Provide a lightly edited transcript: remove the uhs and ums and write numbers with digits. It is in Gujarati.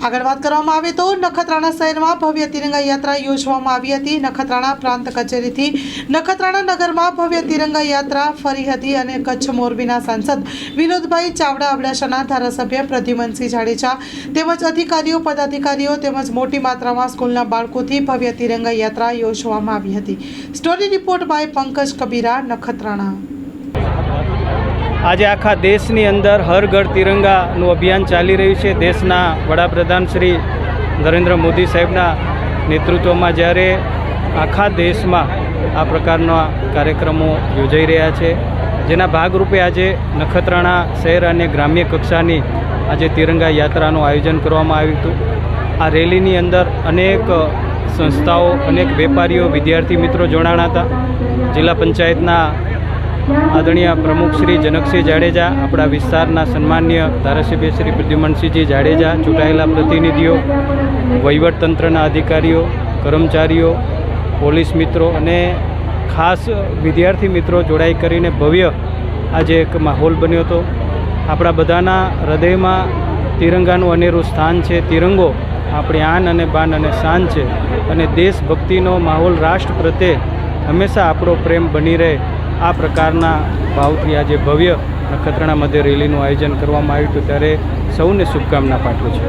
આગળ વાત કરવામાં આવે તો નખત્રાણા શહેરમાં ભવ્ય તિરંગા યાત્રા યોજવામાં આવી હતી। નખત્રાણા પ્રાંત કચેરીથી નખત્રાણા નગરમાં ભવ્ય તિરંગા યાત્રા ફરી હતી અને કચ્છ મોરબીના સાંસદ વિનોદભાઈ ચાવડા, અબડાસાના ધારાસભ્ય પ્રદ્યુમનસિંહ જાડેજા તેમજ અધિકારીઓ, પદાધિકારીઓ તેમજ મોટી માત્રામાં સ્કૂલના બાળકોથી ભવ્ય તિરંગા યાત્રા યોજવામાં આવી હતી। Story report by Pankaj Kabira, Nakhatrana. આજે આખા દેશની અંદર હર ઘર તિરંગાનું અભિયાન ચાલી રહ્યું છે। દેશના વડાપ્રધાન શ્રી નરેન્દ્ર મોદી સાહેબના નેતૃત્વમાં જ્યારે આખા દેશમાં આ પ્રકારના કાર્યક્રમો યોજાઈ રહ્યા છે, જેના ભાગરૂપે આજે નખત્રાણા શહેર અને ગ્રામ્ય કક્ષાની આજે તિરંગા યાત્રાનું આયોજન કરવામાં આવ્યું હતું। આ રેલીની અંદર અનેક સંસ્થાઓ, અનેક વેપારીઓ, વિદ્યાર્થી મિત્રો જોડાણા હતા। જિલ્લા પંચાયતના આદરણીય પ્રમુખ શ્રી જનકસિંહ જાડેજા, આપણા વિસ્તારના સન્માન્ય ધારાસભ્ય શ્રી પ્રદ્યુમનસિંહજી જાડેજા, ચૂંટાયેલા પ્રતિનિધિઓ, વહીવટતંત્રના અધિકારીઓ, કર્મચારીઓ, પોલીસ મિત્રો અને ખાસ વિદ્યાર્થી મિત્રો જોડાઈ કરીને ભવ્ય આજે એક માહોલ બન્યો હતો। આપણા બધાના હૃદયમાં તિરંગાનું અનેરું સ્થાન છે। તિરંગો આપણી આન અને બાન અને શાન છે અને દેશભક્તિનો માહોલ, રાષ્ટ્ર પ્રત્યે હંમેશા આપણો પ્રેમ બની રહે, આ પ્રકારના ભાવથી આજે ભવ્ય નખત્રાણા મધ્ય રેલીનું આયોજન કરવામાં આવ્યું હતું। ત્યારે સૌને શુભકામના પાઠવું છું।